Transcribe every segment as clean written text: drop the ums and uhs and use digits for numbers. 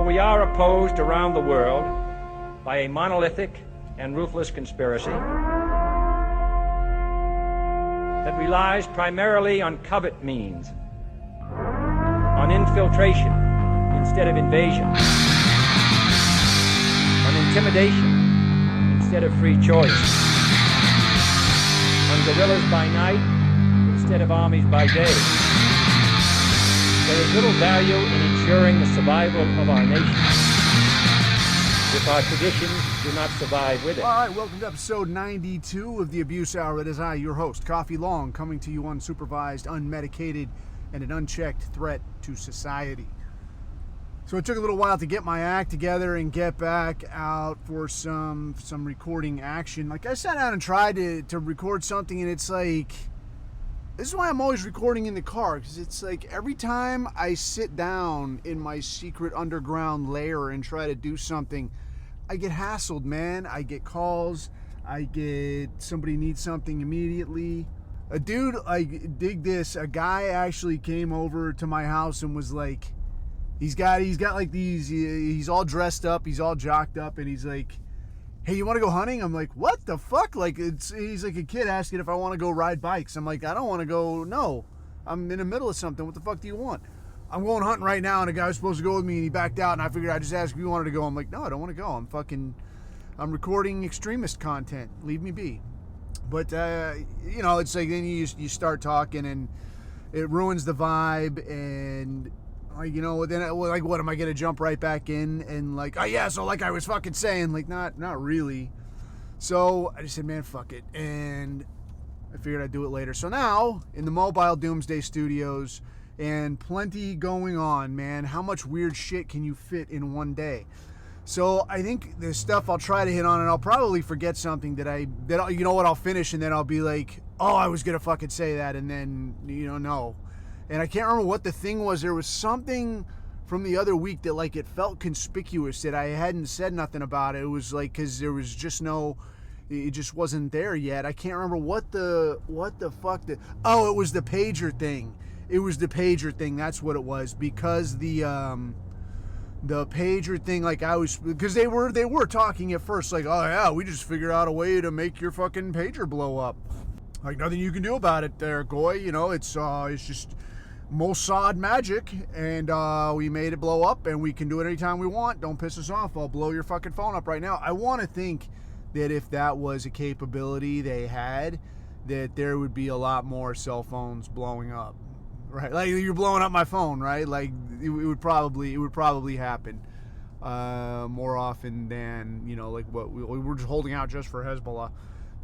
we are opposed around the world by a monolithic and ruthless conspiracy that relies primarily on covert means, on infiltration instead of invasion, on intimidation instead of free choice, on guerrillas by night instead of armies by day. There is little value in ensuring the survival of our nation if our traditions do not survive with it. All right, welcome to episode 92 of the Abuse Hour. It is I, your host, Coffee Long, coming to you unsupervised, unmedicated, and an unchecked threat to society. So it took a little while to get my act together and get back out for some recording action. Like, I sat down and tried to record something, and it's like, this is why I'm always recording in the car, because it's like every time I sit down in my secret underground lair and try to do something, I get hassled, man. I get calls. I get somebody needs something immediately. A dude, like, dig this. A guy actually came over to my house and was like, he's got like these, he's all dressed up, he's all jocked up, and he's like, hey, you want to go hunting? I'm like, what the fuck? Like, he's like a kid asking if I want to go ride bikes. I'm like, I don't want to go. No, I'm in the middle of something. What the fuck do you want? I'm going hunting right now, and a guy was supposed to go with me, and he backed out, and I figured I'd just ask if you wanted to go. I'm like, no, I don't want to go. I'm recording extremist content. Leave me be. But, you know, it's like then you start talking, and it ruins the vibe, and, you know, then, like, what, am I going to jump right back in and, like, oh, yeah, so like I was fucking saying, like, not really. So I just said, man, fuck it, and I figured I'd do it later. So now, in the Mobile Doomsday Studios, and plenty going on, man. How much weird shit can you fit in one day? So I think the stuff I'll try to hit on, and I'll probably forget something that you know what, I'll finish, and then I'll be like, oh, I was going to fucking say that, and then, you know, no. And I can't remember what the thing was. There was something from the other week that, like, it felt conspicuous that I hadn't said nothing about it. It was like, because there was just it just wasn't there yet. I can't remember what the fuck. Oh, it was the pager thing. It was the pager thing. That's what it was. Because the pager thing, like, because they were talking at first, like, oh yeah, we just figured out a way to make your fucking pager blow up. Like, nothing you can do about it there, Goy. You know, it's just Mossad Magic, and we made it blow up, and we can do it anytime we want. Don't piss us off. I'll blow your fucking phone up right now. I want to think that if that was a capability they had, that there would be a lot more cell phones blowing up. Right, like, you're blowing up my phone, right? Like, it would probably happen more often than, you know, like what we're just holding out just for Hezbollah.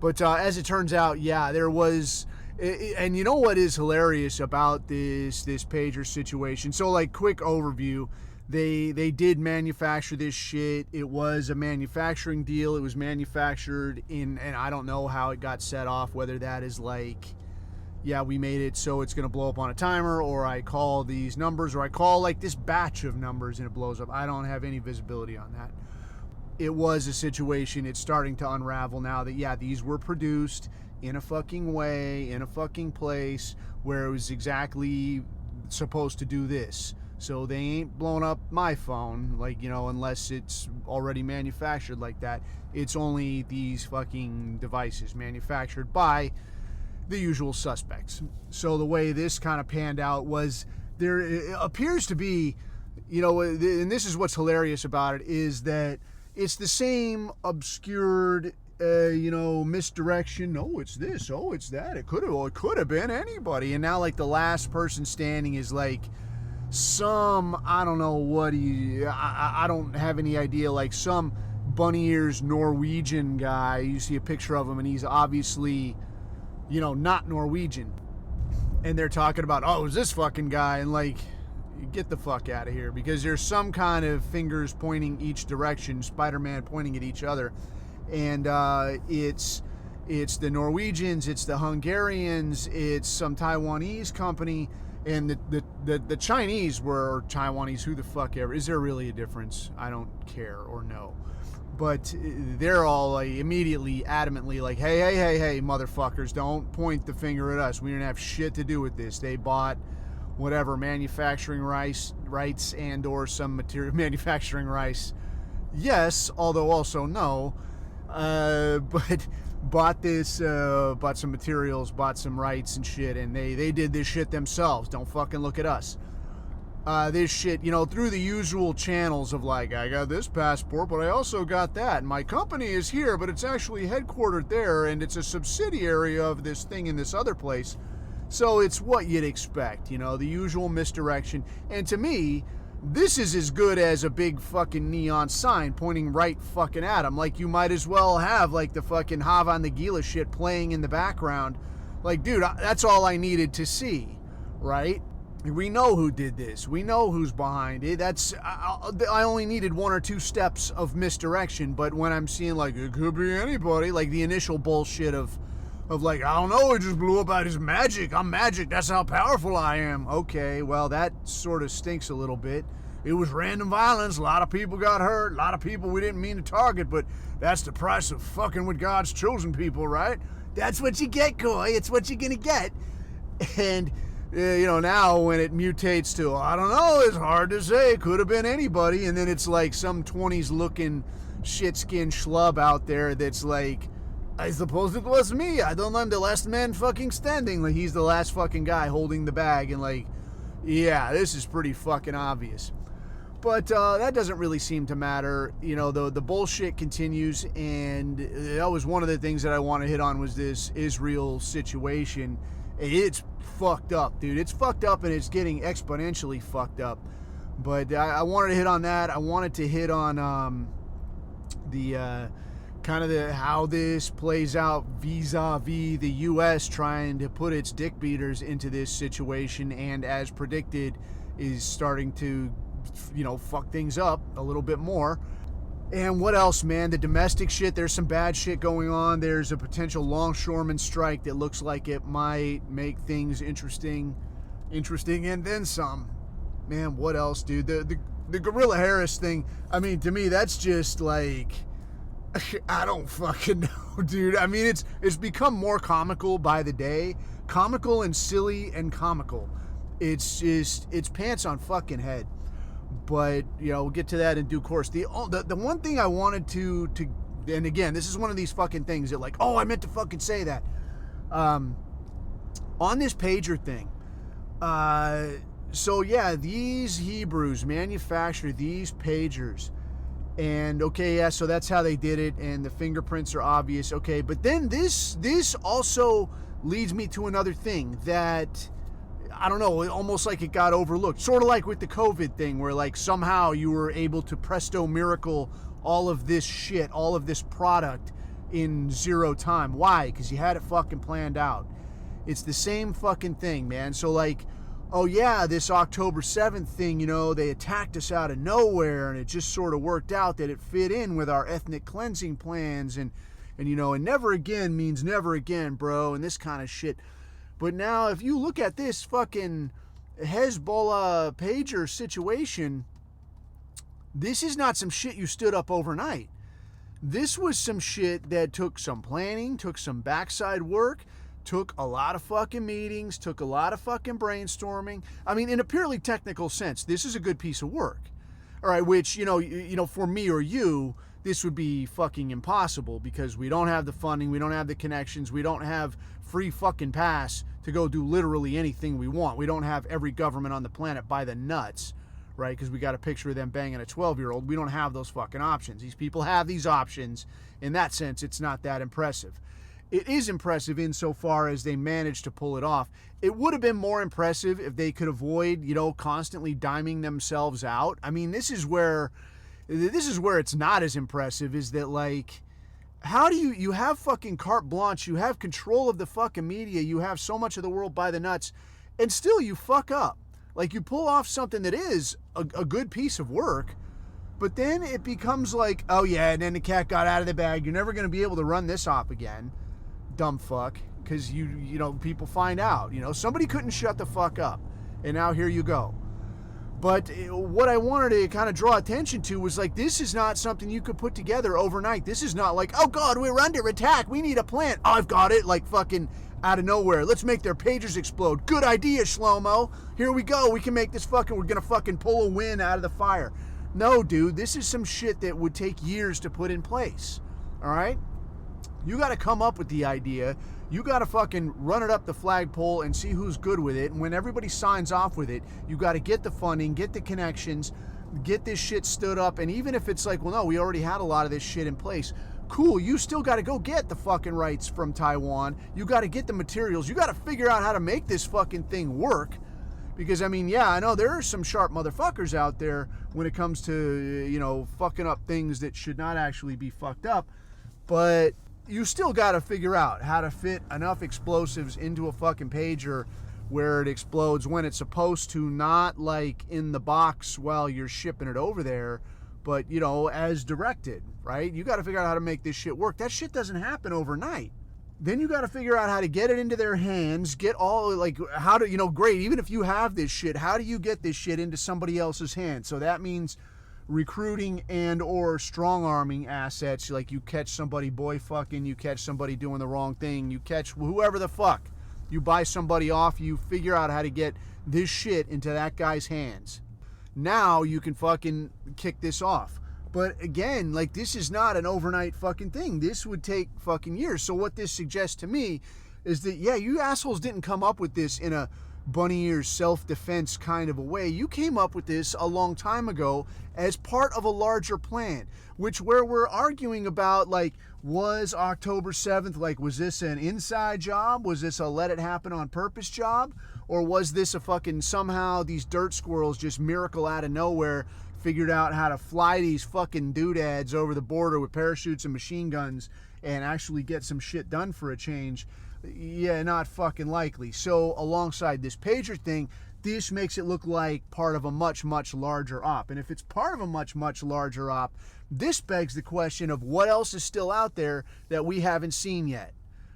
But as it turns out, yeah, there was, and you know what is hilarious about this pager situation? So, like, quick overview, they did manufacture this shit. It was a manufacturing deal. It was manufactured and I don't know how it got set off, whether that is like, yeah, we made it so it's going to blow up on a timer, or I call these numbers, or I call, like, this batch of numbers and it blows up. I don't have any visibility on that. It was a situation, it's starting to unravel now that, yeah, these were produced in a fucking way, in a fucking place where it was exactly supposed to do this. So they ain't blowing up my phone, like, you know, unless it's already manufactured like that. It's only these fucking devices manufactured by the usual suspects. So the way this kind of panned out was, there appears to be, you know, and this is what's hilarious about it, is that it's the same obscured, you know, misdirection. Oh, it's this. Oh, it's that. It could have been anybody. And now, like, the last person standing is like some, I don't know what I don't have any idea, like some bunny ears Norwegian guy. You see a picture of him, and he's obviously, you know, not Norwegian. And they're talking about, oh, it's this fucking guy, and, like, get the fuck out of here, because there's some kind of fingers pointing each direction, Spider-Man pointing at each other, and it's the Norwegians, it's the Hungarians, it's some Taiwanese company, and the Chinese were Taiwanese. Who the fuck ever? Is there really a difference? I don't care or know. But they're all, like, immediately, adamantly like, hey, motherfuckers, don't point the finger at us. We didn't have shit to do with this. They bought whatever, manufacturing rights and or some material manufacturing rights. Yes, although also no. But bought some materials, bought some rights and shit, and they did this shit themselves. Don't fucking look at us. This shit, through the usual channels of like, I got this passport, but I also got that. And my company is here, but it's actually headquartered there, and it's a subsidiary of this thing in this other place. So it's what you'd expect, the usual misdirection. And to me, this is as good as a big fucking neon sign pointing right fucking at them. Like, you might as well have like the fucking Hava Nagila shit playing in the background. Like, dude, that's all I needed to see, right? We know who did this. We know who's behind it. I only needed one or two steps of misdirection, but when I'm seeing like, it could be anybody, like the initial bullshit of like, I don't know, it just blew up out his magic. I'm magic. That's how powerful I am. Okay, well, that sort of stinks a little bit. It was random violence. A lot of people got hurt. A lot of people we didn't mean to target, but that's the price of fucking with God's chosen people, right? That's what you get, Coy. It's what you're going to get. And, now when it mutates to, I don't know, it's hard to say. Could have been anybody. And then it's like some 20s looking shit-skinned schlub out there that's like, I suppose it was me. I'm the last man fucking standing. Like, he's the last fucking guy holding the bag. And like, yeah, this is pretty fucking obvious. But that doesn't really seem to matter. The bullshit continues. And that was one of the things that I want to hit on was this Israel situation. It's fucked up, dude. It's fucked up, and it's getting exponentially fucked up. But I wanted to hit on that. I wanted to hit on the kind of how this plays out vis-a-vis the U.S. trying to put its dick beaters into this situation, and as predicted, is starting to, fuck things up a little bit more. And what else, man? The domestic shit, there's some bad shit going on. There's a potential longshoremen strike that looks like it might make things interesting, and then some. Man, what else, dude? The Gorilla Harris thing, I mean, to me, that's just like, I don't fucking know, dude. I mean, it's become more comical by the day. Comical and silly and comical. It's pants on fucking head. But, we'll get to that in due course. The one thing I wanted to, and again, this is one of these fucking things that like, oh, I meant to fucking say that. On this pager thing. So yeah, these Hebrews manufacture these pagers. And okay, yeah, so that's how they did it, and the fingerprints are obvious. Okay, but then this also leads me to another thing that, I don't know, almost like it got overlooked. Sort of like with the COVID thing, where like somehow you were able to presto miracle all of this shit, all of this product in zero time. Why? Because you had it fucking planned out. It's the same fucking thing, man. So like, oh yeah, this October 7th thing, they attacked us out of nowhere, and it just sort of worked out that it fit in with our ethnic cleansing plans, and never again means never again, bro, and this kind of shit. But now, if you look at this fucking Hezbollah pager situation, this is not some shit you stood up overnight. This was some shit that took some planning, took some backside work, took a lot of fucking meetings, took a lot of fucking brainstorming. I mean, in a purely technical sense, this is a good piece of work. All right, which, for me or you, this would be fucking impossible because we don't have the funding, we don't have the connections, we don't have free fucking pass to go do literally anything we want. We don't have every government on the planet by the nuts, right? Because we got a picture of them banging a 12-year-old. We don't have those fucking options. These people have these options. In that sense, it's not that impressive. It is impressive insofar as they managed to pull it off. It would have been more impressive if they could avoid, constantly diming themselves out. I mean, this is where it's not as impressive, is that like, how do you have fucking carte blanche, you have control of the fucking media, you have so much of the world by the nuts, and still you fuck up. Like, you pull off something that is a good piece of work, but then it becomes like, oh yeah, and then the cat got out of the bag, you're never going to be able to run this off again, dumb fuck, because people find out, somebody couldn't shut the fuck up, and now here you go. But what I wanted to kind of draw attention to was like, this is not something you could put together overnight. This is not like, oh God, we're under attack, we need a plan. Oh, I've got it. Like fucking out of nowhere. Let's make their pagers explode. Good idea, Shlomo. Here we go. We can make this we're going to fucking pull a win out of the fire. No, dude, this is some shit that would take years to put in place. All right? You got to come up with the idea. You got to fucking run it up the flagpole and see who's good with it. And when everybody signs off with it, you got to get the funding, get the connections, get this shit stood up. And even if it's like, well, no, we already had a lot of this shit in place. Cool, you still got to go get the fucking rights from Taiwan. You got to get the materials. You got to figure out how to make this fucking thing work. Because, I mean, yeah, I know there are some sharp motherfuckers out there when it comes to, fucking up things that should not actually be fucked up. But you still got to figure out how to fit enough explosives into a fucking pager where it explodes when it's supposed to, not like in the box while you're shipping it over there, but, as directed, right? You got to figure out how to make this shit work. That shit doesn't happen overnight. Then you got to figure out how to get it into their hands, get all, how to, great, even if you have this shit, how do you get this shit into somebody else's hands? So that means recruiting and or strong-arming assets, like you catch somebody boy fucking, you catch somebody doing the wrong thing, you catch whoever the fuck. You buy somebody off, you figure out how to get this shit into that guy's hands. Now you can fucking kick this off. But again, this is not an overnight fucking thing. This would take fucking years. So what this suggests to me is that, yeah, you assholes didn't come up with this in a bunny ears self-defense kind of a way. You came up with this a long time ago as part of a larger plan, where we're arguing about, was October 7th, was this an inside job? Was this a let it happen on purpose job? Or was this a fucking somehow these dirt squirrels just miracle out of nowhere figured out how to fly these fucking doodads over the border with parachutes and machine guns and actually get some shit done for a change? Yeah, not fucking likely. So alongside this pager thing, this makes it look like part of a much, much larger op. And if it's part of a much, much larger op, this begs the question of what else is still out there that we haven't seen yet.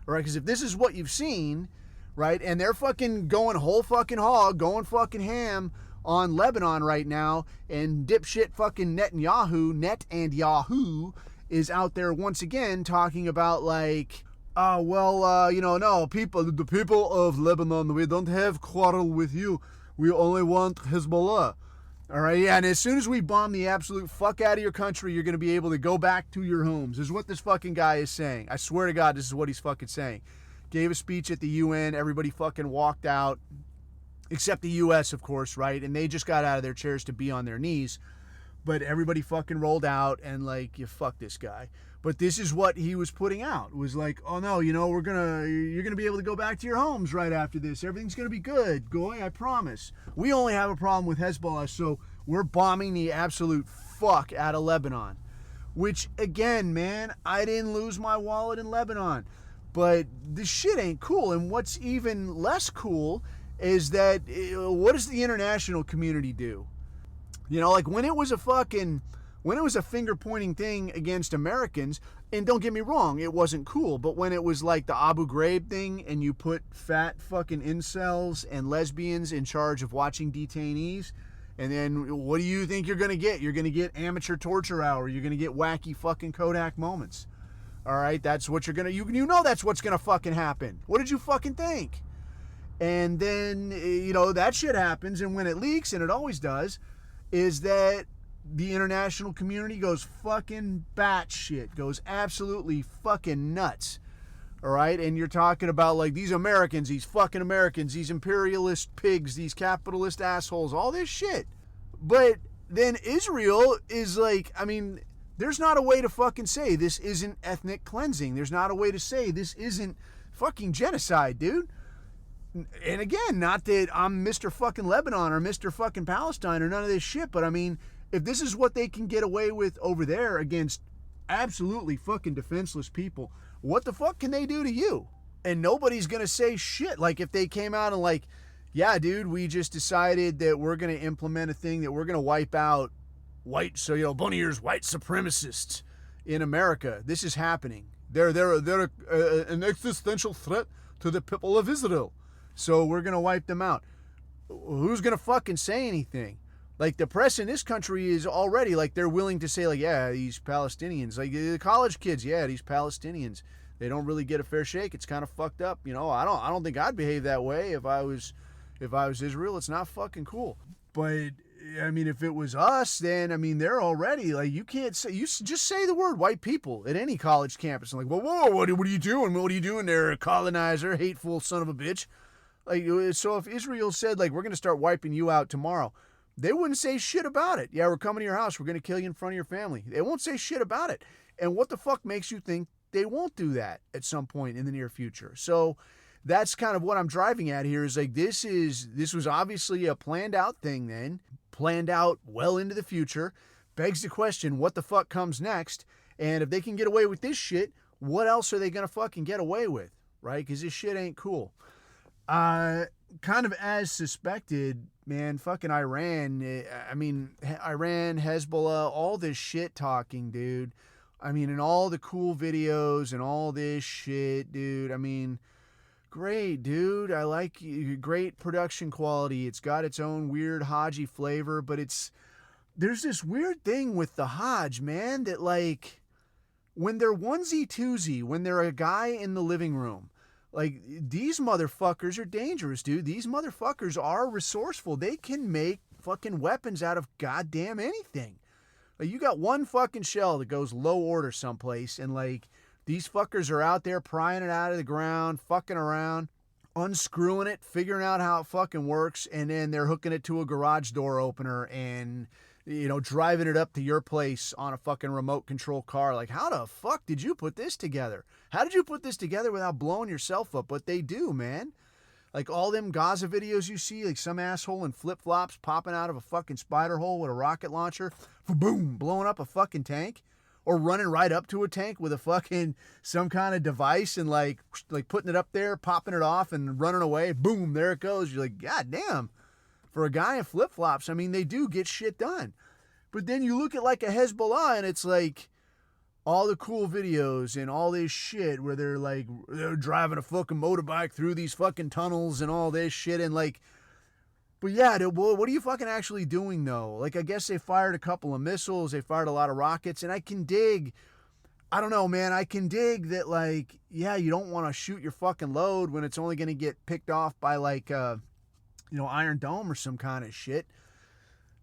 All right, because if this is what you've seen, right, and they're fucking going whole fucking hog, going fucking ham on Lebanon right now, and dipshit fucking Netanyahu is out there once again talking about no, the people of Lebanon, we don't have quarrel with you. We only want Hezbollah. All right, yeah, and as soon as we bomb the absolute fuck out of your country, you're going to be able to go back to your homes, is what this fucking guy is saying. I swear to God, this is what he's fucking saying. Gave a speech at the UN, everybody fucking walked out, except the US, of course, right? And they just got out of their chairs to be on their knees. But everybody fucking rolled out and you fuck this guy. But this is what he was putting out. It was like, oh no, you're gonna be able to go back to your homes right after this. Everything's gonna be good, Goy, I promise. We only have a problem with Hezbollah, so we're bombing the absolute fuck out of Lebanon. Which, again, man, I didn't lose my wallet in Lebanon. But this shit ain't cool. And what's even less cool is that, what does the international community do? When it was a finger pointing thing against Americans, and don't get me wrong, it wasn't cool, but when it was like the Abu Ghraib thing and you put fat fucking incels and lesbians in charge of watching detainees, and then what do you think you're going to get? You're going to get amateur torture hour. You're going to get wacky fucking Kodak moments. All right, that's what you're going to, you know that's what's going to fucking happen. What did you fucking think? And then, that shit happens, and when it leaks, and it always does, is that the international community goes fucking batshit, goes absolutely fucking nuts. All right, and you're talking about these Americans, these fucking Americans, these imperialist pigs, these capitalist assholes, all this shit. But then Israel is there's not a way to fucking say this isn't ethnic cleansing. There's not a way to say this isn't fucking genocide, dude. And again, not that I'm Mr. fucking Lebanon or Mr. fucking Palestine or none of this shit, but if this is what they can get away with over there against absolutely fucking defenseless people, what the fuck can they do to you? And nobody's gonna say shit. If they came out and yeah, dude, we just decided that we're gonna implement a thing that we're gonna wipe out bunny ears white supremacists in America. This is happening. They're an existential threat to the people of Israel. So we're going to wipe them out. Who's going to fucking say anything? The press in this country is already they're willing to say yeah, these Palestinians, the college kids, yeah, these Palestinians, They don't really get a fair shake. It's kind of fucked up. You know, I don't think I'd behave that way if I was Israel. It's not fucking cool. But I mean, if it was us, then I mean, they're already like, you can't say, just say the word white people at any college campus. And like, whoa, what are you doing? What are you doing there, colonizer, hateful son of a bitch? Like, so if Israel said like, we're going to start wiping you out tomorrow, they wouldn't say shit about it. Yeah, we're coming to your house. We're going to kill you in front of your family. They won't say shit about it. And what the fuck makes you think they won't do that at some point in the near future? So that's kind of what I'm driving at here, is like, this was obviously a planned out thing then, planned out well into the future. Begs the question, what the fuck comes next? And if they can get away with this shit, what else are they going to fucking get away with, right? Because this shit ain't cool. Kind of as suspected, man, fucking Iran, I mean, Iran, Hezbollah, all this shit talking, dude. I mean, and all the cool videos and all this shit, dude. I mean, great, dude. I like great production quality. It's got its own weird Haji flavor, but there's this weird thing with the Hajj, man, that like, when they're onesie twosie, when they're a guy in the living room, like, these motherfuckers are dangerous, dude. These motherfuckers are resourceful. They can make fucking weapons out of goddamn anything. Like, you got one fucking shell that goes low order someplace, and like, these fuckers are out there prying it out of the ground, fucking around, unscrewing it, figuring out how it fucking works, and then they're hooking it to a garage door opener and, you know, driving it up to your place on a fucking remote control car. Like, how the fuck did you put this together? How did you put this together without blowing yourself up? But they do, man. Like, all them Gaza videos you see, like some asshole in flip-flops popping out of a fucking spider hole with a rocket launcher, boom, blowing up a fucking tank, or running right up to a tank with a fucking some kind of device and like putting it up there, popping it off and running away. Boom, there it goes. You're like, God damn. For a guy in flip-flops, I mean, they do get shit done. But then you look at like a Hezbollah and it's like all the cool videos and all this shit where they're driving a fucking motorbike through these fucking tunnels and all this shit. And like, but yeah, what are you fucking actually doing though? Like, I guess they fired a couple of missiles. They fired a lot of rockets. And I can dig, I don't know, man. I can dig that, like, yeah, you don't want to shoot your fucking load when it's only going to get picked off by like, Iron Dome or some kind of shit.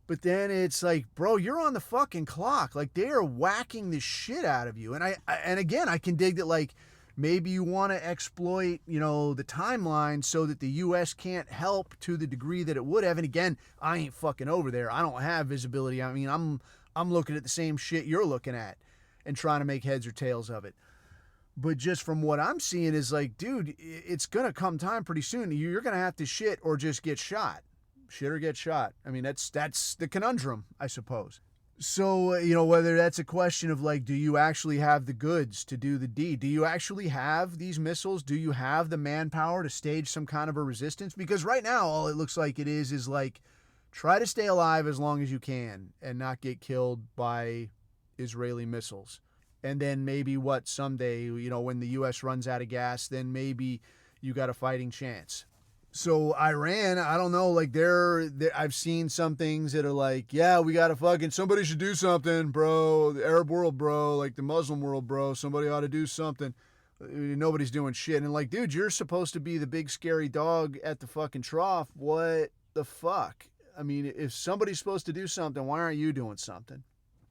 But then it's like, bro, you're on the fucking clock. Like, they are whacking the shit out of you. And again, I can dig that, like, maybe you want to exploit, the timeline so that the U.S. can't help to the degree that it would have. And again, I ain't fucking over there. I don't have visibility. I mean, I'm looking at the same shit you're looking at and trying to make heads or tails of it. But just from what I'm seeing is like, dude, it's going to come time pretty soon. You're going to have to shit or just get shot. Shit or get shot. I mean, that's the conundrum, I suppose. So, whether that's a question of like, do you actually have the goods to do the deed? Do you actually have these missiles? Do you have the manpower to stage some kind of a resistance? Because right now, all it looks like it is like, try to stay alive as long as you can and not get killed by Israeli missiles. And then maybe someday, when the U.S. runs out of gas, then maybe you got a fighting chance. So Iran, I don't know, like I've seen some things that are like, yeah, we got to somebody should do something, bro. The Arab world, bro, like the Muslim world, bro. Somebody ought to do something. Nobody's doing shit. And like, dude, you're supposed to be the big scary dog at the fucking trough. What the fuck? I mean, if somebody's supposed to do something, why aren't you doing something?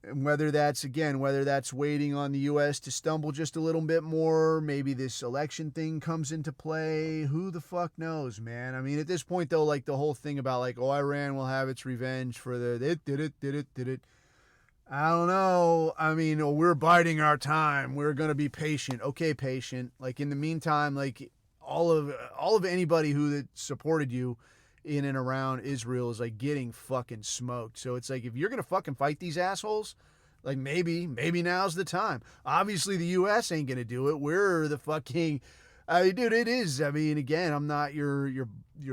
And whether that's waiting on the U.S. to stumble just a little bit more, maybe this election thing comes into play, who the fuck knows, man? I mean, at this point, though, like the whole thing about like, oh, Iran will have its revenge for did it. I don't know. I mean, we're biding our time. We're going to be patient. Okay, patient. Like, in the meantime, like all of anybody that supported you in and around Israel is like getting fucking smoked. So it's like, if you're gonna fucking fight these assholes, like maybe now's the time. Obviously the US ain't gonna do it. We're the fucking, I mean, dude, it is. I mean, again, I'm not your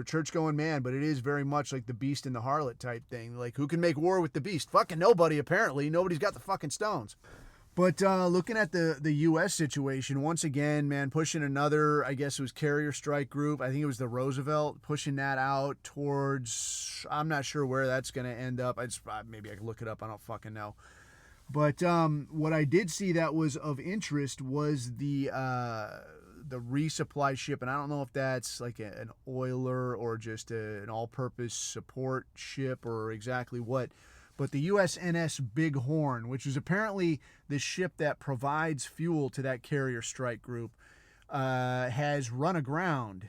church going man, but it is very much like the beast and the harlot type thing. Like, who can make war with the beast? Fucking nobody, apparently. Nobody's got the fucking stones. But looking at the U.S. situation, once again, man, pushing another, I guess it was carrier strike group. I think it was the Roosevelt, pushing that out towards, I'm not sure where that's going to end up. Maybe I can look it up. I don't fucking know. But what I did see that was of interest was the resupply ship, and I don't know if that's like an oiler or just an all-purpose support ship or exactly what. But the USNS Bighorn, which is apparently the ship that provides fuel to that carrier strike group, has ran aground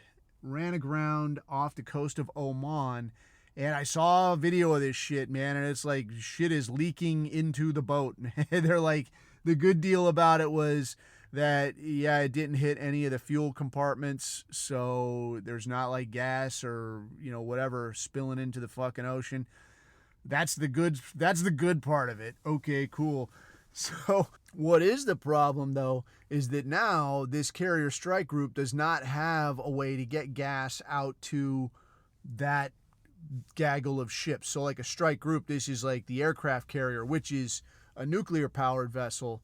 off the coast of Oman. And I saw a video of this shit, man, and it's like shit is leaking into the boat. They're like, the good deal about it was that, yeah, it didn't hit any of the fuel compartments, so there's not like gas or, whatever spilling into the fucking ocean. That's the good part of it. Okay, cool. So what is the problem, though, is that now this carrier strike group does not have a way to get gas out to that gaggle of ships. So like a strike group, this is like the aircraft carrier, which is a nuclear powered vessel,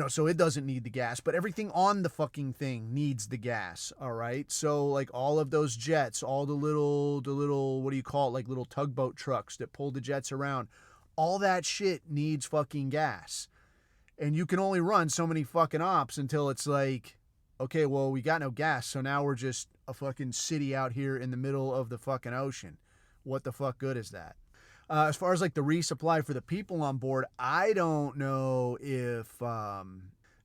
so it doesn't need the gas, but everything on the fucking thing needs the gas. All right. So like all of those jets, all the little, what do you call it? Like little tugboat trucks that pull the jets around, all that shit needs fucking gas. And you can only run so many fucking ops until it's like, okay, well, we got no gas. So now we're just a fucking city out here in the middle of the fucking ocean. What the fuck good is that? As far as like the resupply for the people on board, I don't know if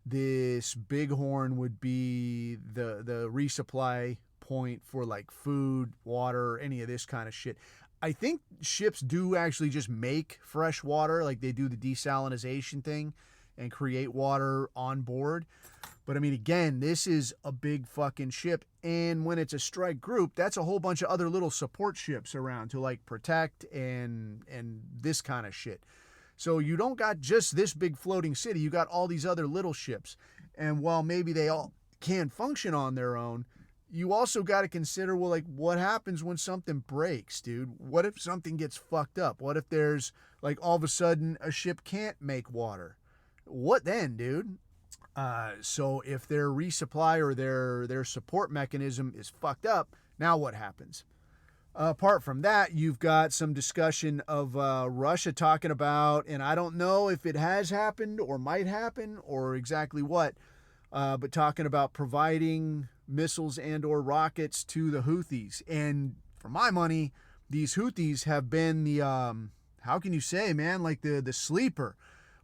this Bighorn would be the resupply point for like food, water, any of this kind of shit. I think ships do actually just make fresh water, like they do the desalinization thing and create water on board. But I mean, again, this is a big fucking ship. And when it's a strike group, that's a whole bunch of other little support ships around to like protect and this kind of shit. So you don't got just this big floating city. You got all these other little ships. And while maybe they all can function on their own, you also got to consider, well, like what happens when something breaks, dude? What if something gets fucked up? What if there's like all of a sudden a ship can't make water? What then, dude? So if their resupply or their support mechanism is fucked up, now what happens? Apart from that, you've got some discussion of Russia talking about, and I don't know if it has happened or might happen or exactly what, but talking about providing missiles and or rockets to the Houthis. And for my money, these Houthis have been the, how can you say, man, like the sleeper,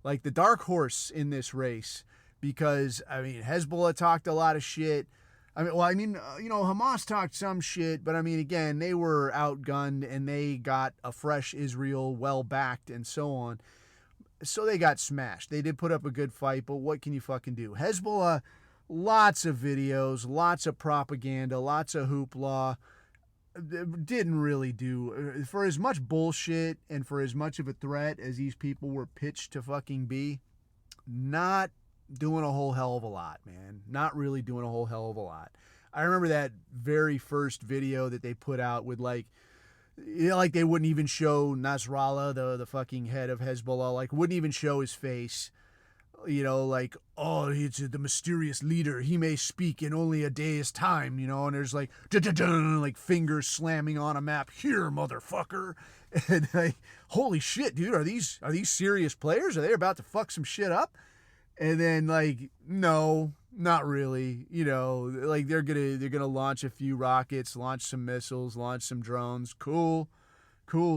like the dark horse in this race. Because, I mean, Hezbollah talked a lot of shit. Hamas talked some shit, but I mean, again, they were outgunned and they got a fresh Israel well-backed and so on. So they got smashed. They did put up a good fight, but what can you fucking do? Hezbollah, lots of videos, lots of propaganda, lots of hoopla. Didn't really do, for as much bullshit and for as much of a threat as these people were pitched to fucking be, not doing a whole hell of a lot, man. Not really doing a whole hell of a lot. I remember that very first video that they put out with like they wouldn't even show Nasrallah, the fucking head of Hezbollah, like wouldn't even show his face. Like, oh, it's the mysterious leader. He may speak in only a day's time, and there's like, like fingers slamming on a map. Here, motherfucker. And like, holy shit, dude, are these serious players? Are they about to fuck some shit up? And then like, no, not really. Like they're gonna launch a few rockets, launch some missiles, launch some drones. Cool,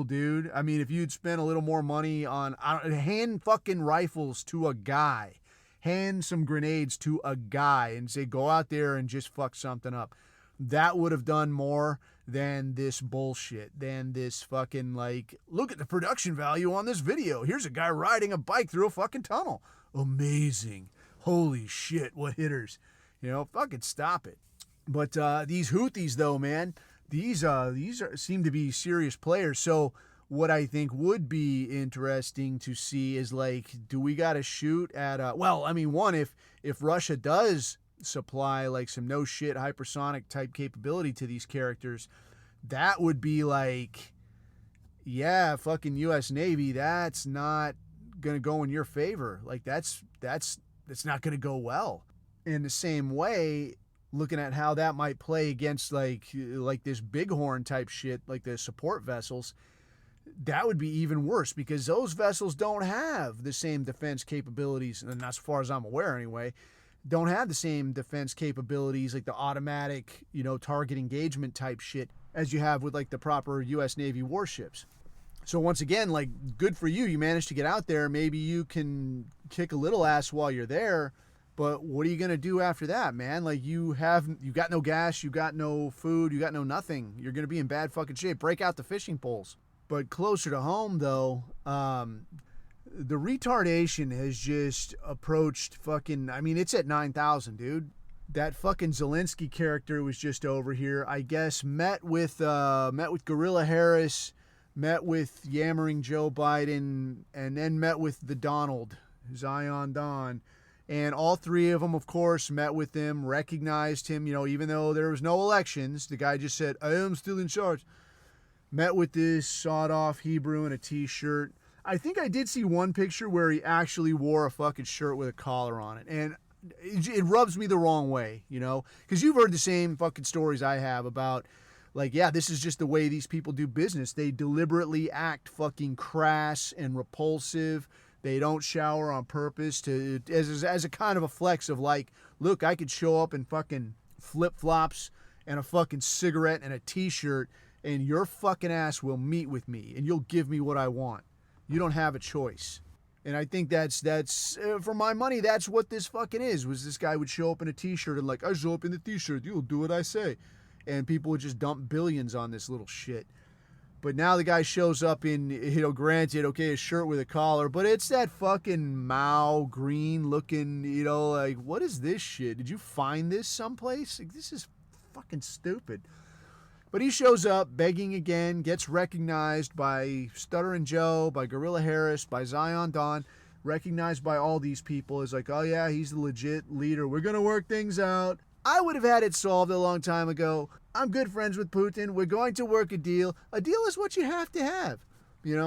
dude. I mean, if you'd spend a little more money on hand fucking rifles to a guy, hand some grenades to a guy, and say go out there and just fuck something up, that would have done more than this bullshit, than this fucking like, look at the production value on this video. Here's a guy riding a bike through a fucking tunnel. Amazing. Holy shit, what hitters. Fucking stop it. But these Houthis, though, man, these seem to be serious players. So what I think would be interesting to see is like, do we got to shoot at one, if Russia does supply like some no shit hypersonic type capability to these characters, that would be like, yeah, fucking US Navy, that's not gonna go in your favor. Like that's not gonna go well. In the same way, looking at how that might play against like this Bighorn type shit, like the support vessels, that would be even worse because those vessels don't have the same defense capabilities, and as far as I'm aware anyway, don't have the same defense capabilities like the automatic, target engagement type shit as you have with like the proper U.S. Navy warships. So once again, like, good for you. You managed to get out there. Maybe you can kick a little ass while you're there, but what are you going to do after that, man? Like, you got no gas, you got no food, you got no nothing. You're going to be in bad fucking shape. Break out the fishing poles. But closer to home, though, the retardation has just approached fucking, it's at 9,000, dude. That fucking Zelensky character was just over here. I guess met with Gorilla Harris, met with yammering Joe Biden, and then met with the Donald, Zion Don. And all three of them, of course, met with him, recognized him, even though there was no elections. The guy just said, I am still in charge. Met with this sawed-off Hebrew in a T-shirt. I think I did see one picture where he actually wore a fucking shirt with a collar on it. And it rubs me the wrong way, because you've heard the same fucking stories I have about, like, yeah, this is just the way these people do business. They deliberately act fucking crass and repulsive. They don't shower on purpose as a kind of a flex of like, look, I could show up in fucking flip-flops and a fucking cigarette and a T-shirt, and your fucking ass will meet with me, and you'll give me what I want. You don't have a choice. And I think that's for my money, that's what this fucking is, was this guy would show up in a T-shirt and like, I show up in the T-shirt, you'll do what I say. And people would just dump billions on this little shit. But now the guy shows up in, granted, okay, a shirt with a collar, but it's that fucking Mao green looking, like, what is this shit? Did you find this someplace? Like, this is fucking stupid. But he shows up begging again, gets recognized by Stutterin' Joe, by Gorilla Harris, by Zion Don, recognized by all these people as like, oh yeah, he's the legit leader. We're going to work things out. I would have had it solved a long time ago. I'm good friends with Putin. We're going to work a deal. A deal is what you have to have.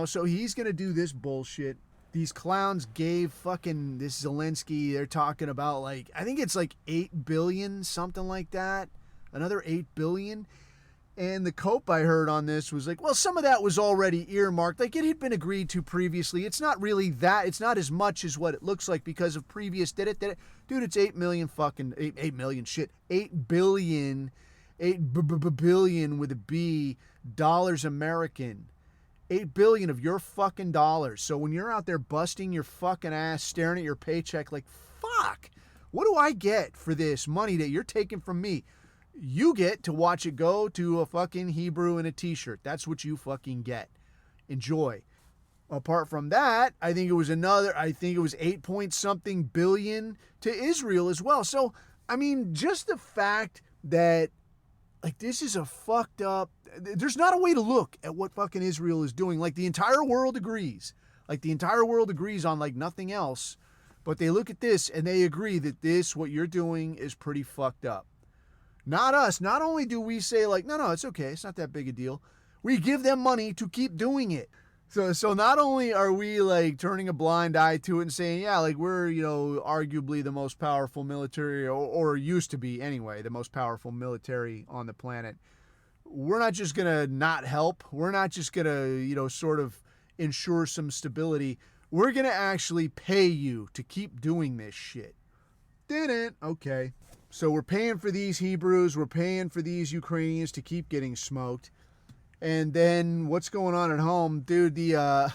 So he's going to do this bullshit. These clowns gave fucking this Zelensky, they're talking about like, I think it's like 8 billion, something like that. Another 8 billion. And the cope I heard on this was like, well, some of that was already earmarked. Like, it had been agreed to previously. It's not really that. It's not as much as what it looks like because of previous did it. Dude, it's 8 million fucking, 8 million shit. 8 billion, 8 billion with a B, dollars American. 8 billion of your fucking dollars. So when you're out there busting your fucking ass, staring at your paycheck like, fuck, what do I get for this money that you're taking from me? You get to watch it go to a fucking Hebrew in a T-shirt. That's what you fucking get. Enjoy. Apart from that, I think it was 8 point something billion to Israel as well. So, just the fact that, like, this is a fucked up, there's not a way to look at what fucking Israel is doing. Like, the entire world agrees. Like, the entire world agrees on, like, nothing else. But they look at this and they agree that this, what you're doing, is pretty fucked up. Not us. Not only do we say like, no, it's okay. It's not that big a deal. We give them money to keep doing it. So not only are we like turning a blind eye to it and saying, yeah, like we're, arguably the most powerful military or used to be anyway, the most powerful military on the planet. We're not just going to not help. We're not just going to, sort of ensure some stability. We're going to actually pay you to keep doing this shit. Didn't. Okay. So we're paying for these Hebrews, we're paying for these Ukrainians to keep getting smoked. And then what's going on at home? Dude, the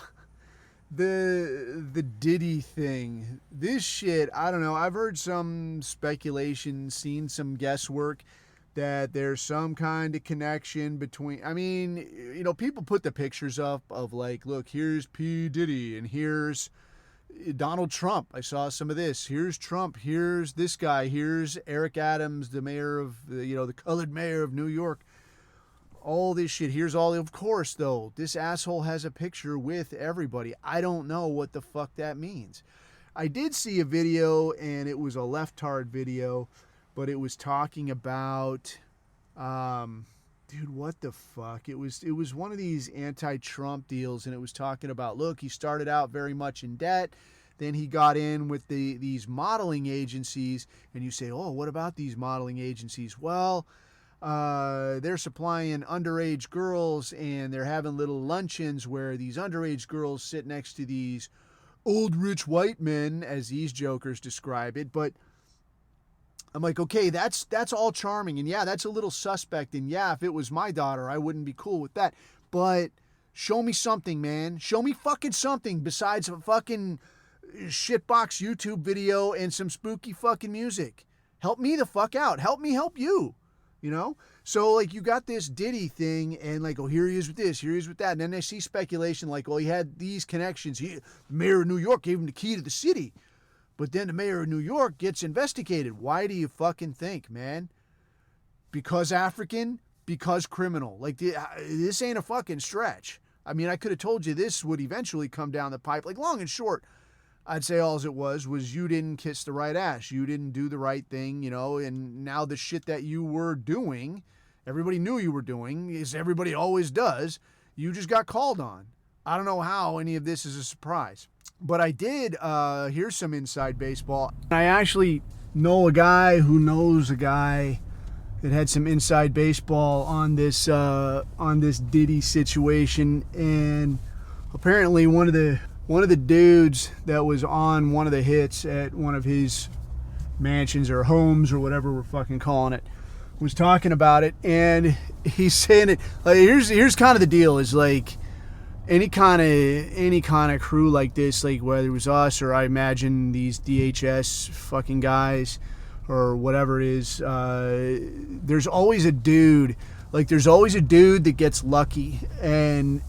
Diddy thing. This shit, I don't know. I've heard some speculation, seen some guesswork that there's some kind of connection between, people put the pictures up of like, look, here's P. Diddy and here's Donald Trump. I saw some of this. Here's Trump. Here's this guy. Here's Eric Adams, the mayor of, the colored mayor of New York. All this shit. Here's all. Of course, though, this asshole has a picture with everybody. I don't know what the fuck that means. I did see a video, and it was a leftard video, but it was talking about, dude, what the fuck? It was one of these anti-Trump deals, and it was talking about, look, he started out very much in debt. Then he got in with these modeling agencies, and you say, oh, what about these modeling agencies? Well, they're supplying underage girls, and they're having little luncheons where these underage girls sit next to these old rich white men, as these jokers describe it. But I'm like, okay, that's all charming, and yeah, that's a little suspect, and yeah, if it was my daughter, I wouldn't be cool with that. But show me something, man. Show me fucking something besides a fucking shitbox YouTube video and some spooky fucking music. Help me the fuck out. Help me help you. You know? So, like, you got this Diddy thing, and like, oh, here he is with this, here he is with that. And then I see speculation like, well, he had these connections. The mayor of New York gave him the key to the city. But then the mayor of New York gets investigated. Why do you fucking think, man? Because African? Because criminal. Like, this ain't a fucking stretch. I mean, I could have told you this would eventually come down the pipe. Like, long and short, I'd say all it was you didn't kiss the right ass. You didn't do the right thing, you know, and now the shit that you were doing, everybody knew you were doing, as everybody always does, you just got called on. I don't know how any of this is a surprise. But I did hear some inside baseball. I actually know a guy who knows a guy that had some inside baseball on this Diddy situation, and apparently one of the dudes that was on one of the hits at one of his mansions or homes or whatever we're fucking calling it was talking about it, and he's saying it like, here's kind of the deal is like any kind of crew like this, like whether it was us or I imagine these DHS fucking guys or whatever it is, there's always a dude that gets lucky, and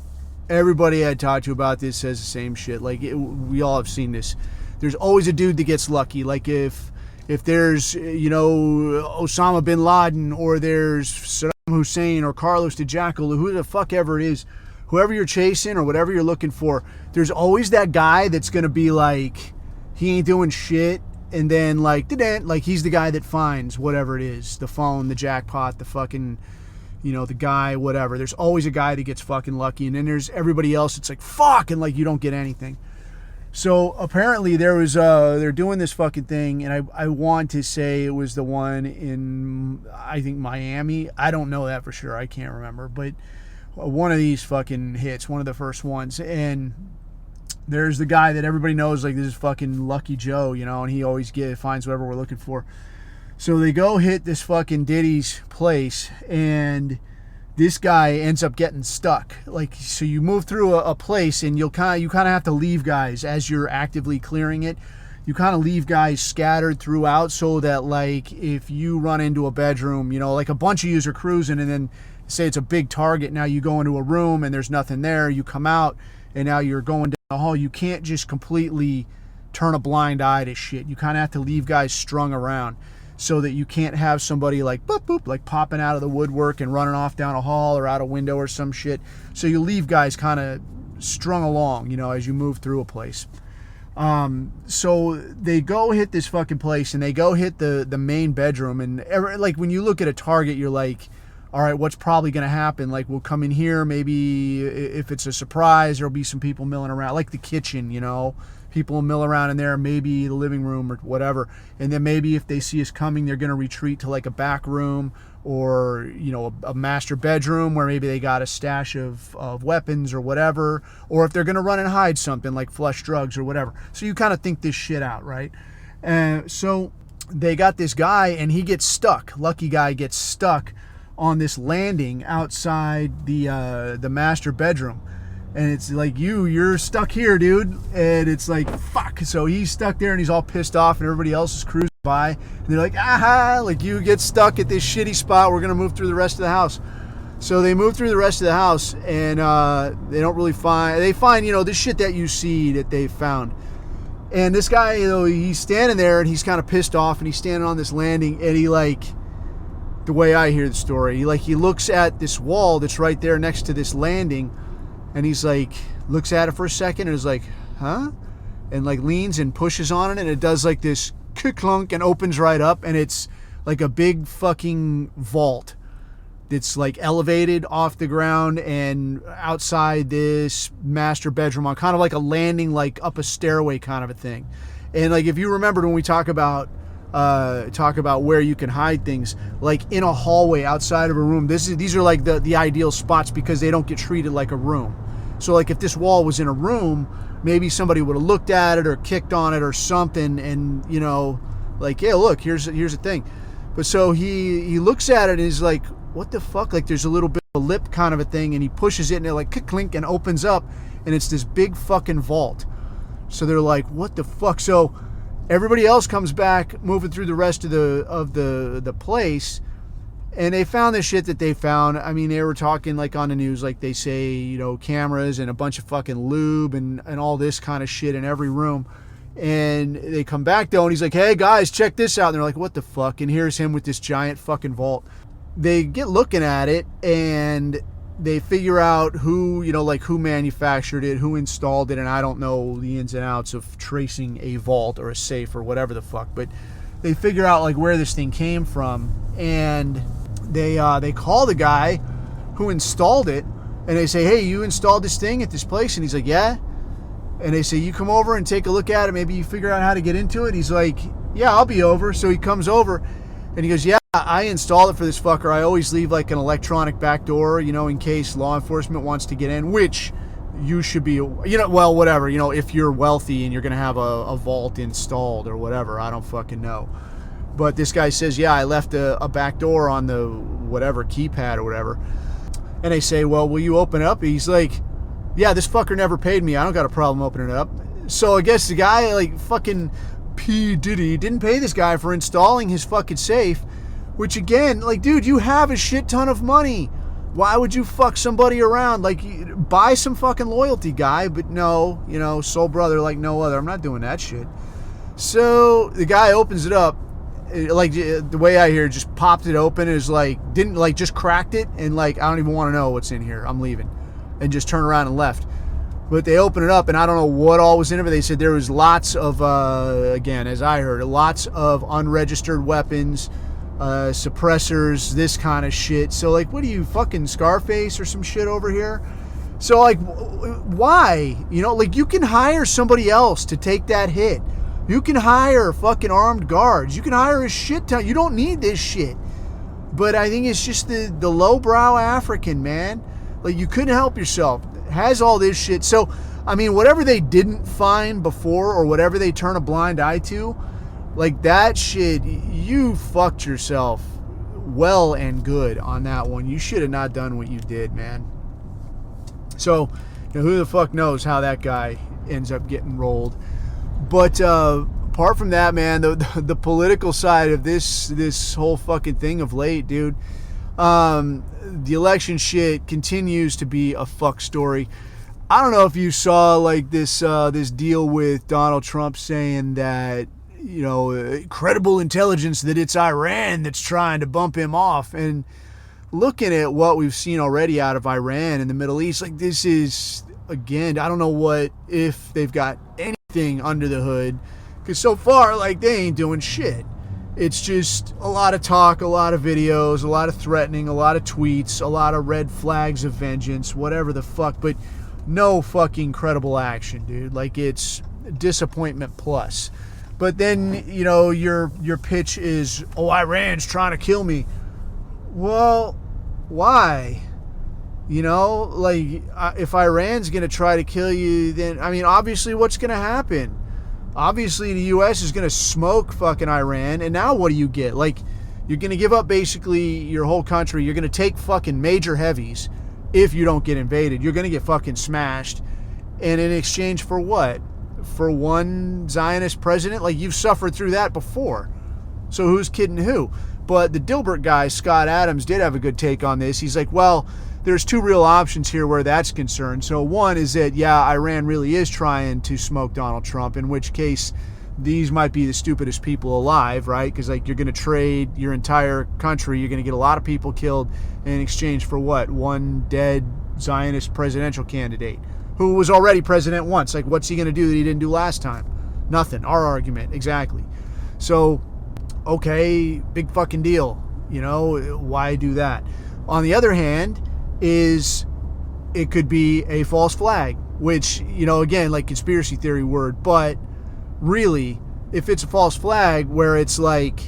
everybody I talked to about this says the same shit. Like, we all have seen this. There's always a dude that gets lucky. Like, if there's, you know, Osama bin Laden, or there's Saddam Hussein or Carlos the Jackal, or who the fuck ever it is, whoever you're chasing or whatever you're looking for, there's always that guy that's going to be like, he ain't doing shit. And then, like he's the guy that finds whatever it is, the phone, the jackpot, the fucking, you know, the guy, whatever. There's always a guy that gets fucking lucky. And then there's everybody else. It's like, fuck, and like, you don't get anything. So apparently they're doing this fucking thing. And I want to say it was the one in, I think, Miami. I don't know that for sure. I can't remember. But one of these fucking hits, one of the first ones. And there's the guy that everybody knows, like, this is fucking Lucky Joe, you know, and he always finds whatever we're looking for. So they go hit this fucking Diddy's place, and this guy ends up getting stuck. Like, so you move through a place, and you kind of have to leave guys as you're actively clearing it. You kind of leave guys scattered throughout, so that, like, if you run into a bedroom, you know, like a bunch of yous are cruising, and then say it's a big target, now you go into a room and there's nothing there, you come out, and now you're going down the hall. You can't just completely turn a blind eye to shit. You kind of have to leave guys strung around, so that you can't have somebody like boop boop, like popping out of the woodwork and running off down a hall or out a window or some shit. So you leave guys kind of strung along, you know, as you move through a place. So they go hit this fucking place, and they go hit the main bedroom, and like when you look at a target, you're like, all right, what's probably going to happen? Like, we'll come in here, maybe if it's a surprise, there'll be some people milling around, like the kitchen, you know, people will mill around in there, maybe the living room or whatever. And then maybe if they see us coming, they're going to retreat to like a back room, or, you know, a master bedroom where maybe they got a stash of weapons or whatever, or if they're going to run and hide something like flush drugs or whatever. So you kind of think this shit out, right? So they got this guy, and he gets stuck. Lucky guy gets stuck on this landing outside the master bedroom, and it's like, you're stuck here, dude, and it's like, fuck. So he's stuck there, and he's all pissed off, and everybody else is cruising by, and they're like, aha, like, you get stuck at this shitty spot, we're gonna move through the rest of the house. So they move through the rest of the house, and they don't really find, you know, this shit that you see that they found. And this guy, you know, he's standing there, and he's kind of pissed off, and he's standing on this landing, and he, like, the way I hear the story, he looks at this wall that's right there next to this landing, and he's like, looks at it for a second, and is like, huh? And like leans and pushes on it, and it does like this clunk and opens right up, and it's like a big fucking vault that's like elevated off the ground and outside this master bedroom on kind of like a landing, like up a stairway kind of a thing. And like, if you remembered when we talk about talk about where you can hide things, like in a hallway outside of a room. These are like the ideal spots because they don't get treated like a room. So like if this wall was in a room, maybe somebody would have looked at it or kicked on it or something, and you know, like, yeah, look, here's the thing. But so he looks at it and he's like, what the fuck? Like there's a little bit of a lip kind of a thing, and he pushes it and it like clink and opens up, and it's this big fucking vault. So they're like, what the fuck? So everybody else comes back, moving through the rest of the place, and they found the shit that they found. I mean, they were talking like on the news, like they say, you know, cameras and a bunch of fucking lube and all this kind of shit in every room. And they come back though, and he's like, hey guys, check this out. And they're like, what the fuck? And here's him with this giant fucking vault. They get looking at it and they figure out who, you know, like who manufactured it, who installed it, and I don't know the ins and outs of tracing a vault or a safe or whatever the fuck, but they figure out like where this thing came from, and they call the guy who installed it, and they say, hey, you installed this thing at this place? And he's like, yeah. And they say, you come over and take a look at it, maybe you figure out how to get into it. He's like, yeah, I'll be over. So he comes over and he goes, yeah, I installed it for this fucker. I always leave like an electronic back door, you know, in case law enforcement wants to get in, which you should be, you know, well, whatever, you know, if you're wealthy and you're going to have a vault installed or whatever, I don't fucking know. But this guy says, yeah, I left a back door on the whatever keypad or whatever. And they say, well, will you open it up? He's like, yeah, this fucker never paid me. I don't got a problem opening it up. So I guess the guy, like fucking P. Diddy, didn't pay this guy for installing his fucking safe. Which again, like, dude, you have a shit ton of money. Why would you fuck somebody around? Like, buy some fucking loyalty, guy. But no, you know, soul brother like no other. I'm not doing that shit. So the guy opens it up. Like, the way I hear it, just popped it open. Is like, didn't like, just cracked it. And like, I don't even want to know what's in here. I'm leaving. And just turned around and left. But they opened it up, and I don't know what all was in it, but they said there was lots of, again, as I heard, lots of unregistered weapons, suppressors, this kind of shit. So like, what are you, fucking Scarface or some shit over here? So like, why? You know, like, you can hire somebody else to take that hit. You can hire fucking armed guards. You can hire a shit ton. You don't need this shit. But I think it's just the lowbrow African, man. Like, you couldn't help yourself. Has all this shit. So, I mean, whatever they didn't find before or whatever they turn a blind eye to, like that shit, you fucked yourself well and good on that one. You should have not done what you did, man. So, you know, who the fuck knows how that guy ends up getting rolled. But apart from that, man, the political side of this whole fucking thing of late, dude, the election shit continues to be a fuck story. I don't know if you saw like this deal with Donald Trump saying that, you know, credible intelligence that it's Iran that's trying to bump him off. And looking at what we've seen already out of Iran in the Middle East, like, this is, again, I don't know what, if they've got anything under the hood, because so far, like, they ain't doing shit. It's just a lot of talk, a lot of videos, a lot of threatening, a lot of tweets, a lot of red flags of vengeance, whatever the fuck, but no fucking credible action, dude. Like, it's disappointment plus. But then, you know, your pitch is, oh, Iran's trying to kill me. Well, why? You know, like, if Iran's going to try to kill you, then, I mean, obviously what's going to happen? Obviously the U.S. is going to smoke fucking Iran, and now what do you get? Like, you're going to give up basically your whole country. You're going to take fucking major heavies if you don't get invaded. You're going to get fucking smashed. And in exchange for what? For one Zionist president? Like, you've suffered through that before. So who's kidding who? But the Dilbert guy, Scott Adams, did have a good take on this. He's like, well, there's two real options here where that's concerned. So one is that, yeah, Iran really is trying to smoke Donald Trump, in which case these might be the stupidest people alive, right? Because, like, you're going to trade your entire country. You're going to get a lot of people killed in exchange for what? One dead Zionist presidential candidate who was already president once. Like, what's he going to do that he didn't do last time? Nothing. Our argument. Exactly. So, okay, big fucking deal. You know, why do that? On the other hand, is it could be a false flag, which, you know, again, like conspiracy theory word, but really if it's a false flag where it's like,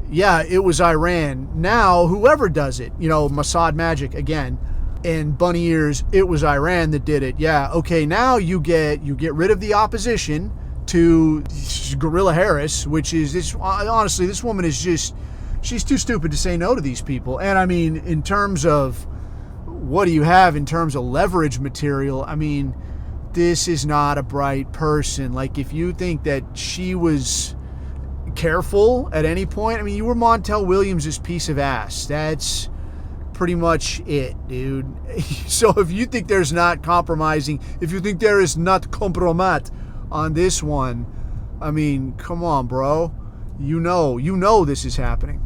yeah, it was Iran. Now, whoever does it, Mossad Magic again, and Bunny Ears, it was Iran that did it. Yeah, okay, now you get rid of the opposition to Guerrilla Harris, which is this. Honestly, this woman is just, she's too stupid to say no to these people. And I mean, in terms of what do you have in terms of leverage material, I mean, this is not a bright person. Like, if you think that she was careful at any point, I mean, you were Montel Williams' piece of ass. That's pretty much it, dude. So if you think there's not compromising, if you think there is not compromat on this one, I mean, come on, bro. You know this is happening.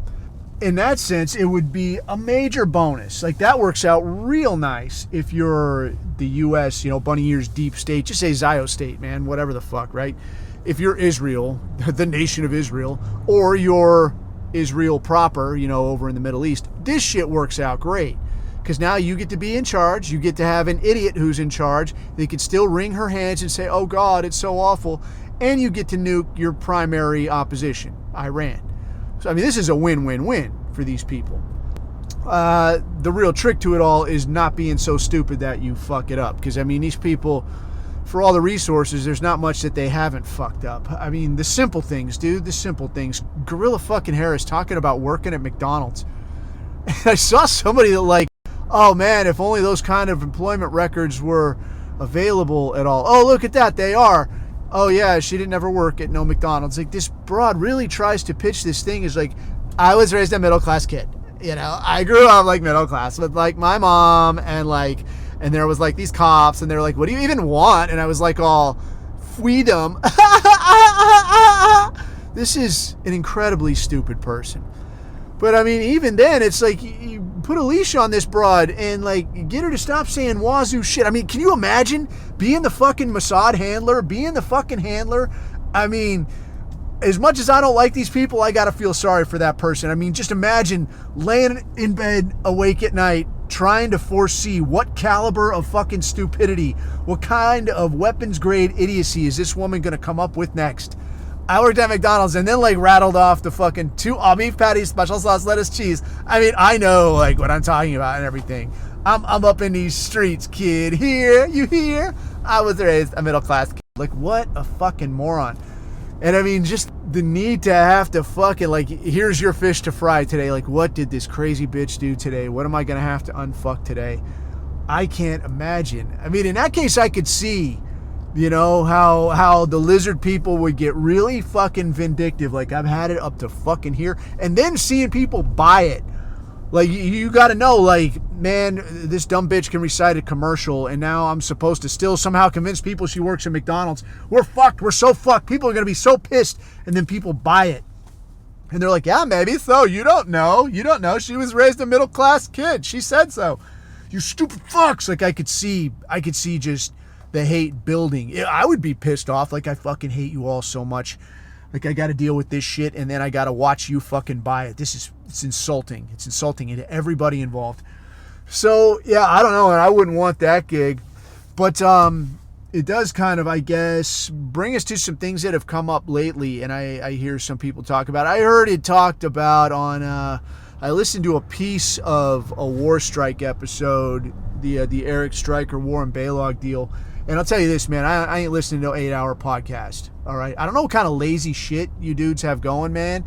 In that sense, it would be a major bonus. Like, that works out real nice if you're the U.S., Bunny Ears deep state. Just say Zio state, man. Whatever the fuck, right? If you're Israel, the nation of Israel, or you're Israel proper, over in the Middle East, this shit works out great. Because now you get to be in charge. You get to have an idiot who's in charge. They can still wring her hands and say, oh, God, it's so awful. And you get to nuke your primary opposition, Iran. So, I mean, this is a win-win-win for these people. The real trick to it all is not being so stupid that you fuck it up. Because, I mean, these people, for all the resources, there's not much that they haven't fucked up. I mean, the simple things, dude, the simple things. Guerrilla fucking Harris talking about working at McDonald's. And I saw somebody that like, oh man, if only those kind of employment records were available at all. Oh, look at that, they are. Oh yeah, she didn't ever work at no McDonald's. Like, this broad really tries to pitch this thing as like, I was raised a middle class kid. I grew up like middle class with like my mom and there was like these cops and they're like, what do you even want? And I was like, all freedom. This is an incredibly stupid person. But I mean, even then, it's like you put a leash on this broad and like get her to stop saying wazoo shit. I mean, can you imagine being the fucking Mossad handler, I mean, as much as I don't like these people, I gotta feel sorry for that person. I mean, just imagine laying in bed awake at night trying to foresee what caliber of fucking stupidity, what kind of weapons grade idiocy is this woman gonna come up with next. I worked at McDonald's and then like rattled off the fucking 2 all beef patties, special sauce, lettuce, cheese. I mean, I know like what I'm talking about and everything. I'm up in these streets, kid. Here, you hear? I was raised a middle class kid. Like, what a fucking moron. And I mean, just the need to have to fucking like, here's your fish to fry today. Like, what did this crazy bitch do today? What am I gonna have to unfuck today? I can't imagine. I mean, in that case, I could see, how the lizard people would get really fucking vindictive. Like, I've had it up to fucking here. And then seeing people buy it. Like, you got to know, like, man, this dumb bitch can recite a commercial, and now I'm supposed to still somehow convince people she works at McDonald's. We're fucked. We're so fucked. People are going to be so pissed. And then people buy it. And they're like, yeah, maybe so. You don't know. She was raised a middle-class kid. She said so. You stupid fucks. Like, I could see just the hate building. I would be pissed off. Like, I fucking hate you all so much. Like, I got to deal with this shit, and then I got to watch you fucking buy it. It's insulting. It's insulting to everybody involved. So, yeah, I don't know, and I wouldn't want that gig. But it does kind of, I guess, bring us to some things that have come up lately, and I hear some people talk about it. I heard it talked about on, I listened to a piece of a War Strike episode, the Eric Stryker Warren Baylog deal. And I'll tell you this, man, I ain't listening to an 8-hour podcast, all right? I don't know what kind of lazy shit you dudes have going, man.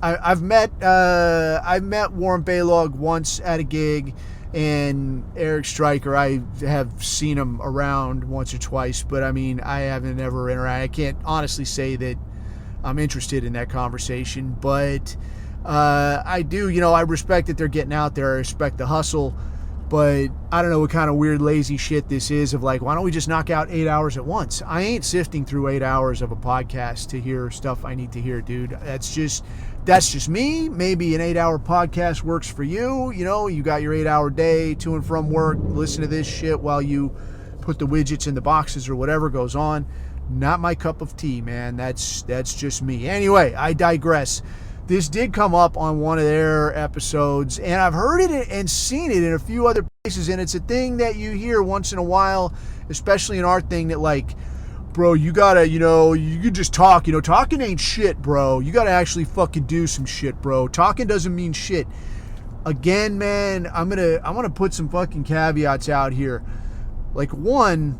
I've met Warren Baylog once at a gig, and Eric Stryker, I have seen him around once or twice, but I mean, I haven't ever interacted. I can't honestly say that I'm interested in that conversation, but I do, I respect that they're getting out there. I respect the hustle. But I don't know what kind of weird, lazy shit this is of like, why don't we just knock out 8 hours at once? I ain't sifting through 8 hours of a podcast to hear stuff I need to hear, dude. That's just me. Maybe an 8-hour podcast works for you. You got your 8-hour day to and from work. Listen to this shit while you put the widgets in the boxes or whatever goes on. Not my cup of tea, man. That's just me. Anyway, I digress. This did come up on one of their episodes, and I've heard it and seen it in a few other places, and it's a thing that you hear once in a while, especially in our thing, that like bro, you gotta, you could just talk. Talking ain't shit, bro. You gotta actually fucking do some shit, bro. Talking doesn't mean shit. Again, man, I want to put some fucking caveats out here. Like, one,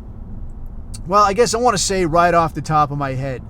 well, I guess I want to say right off the top of my head,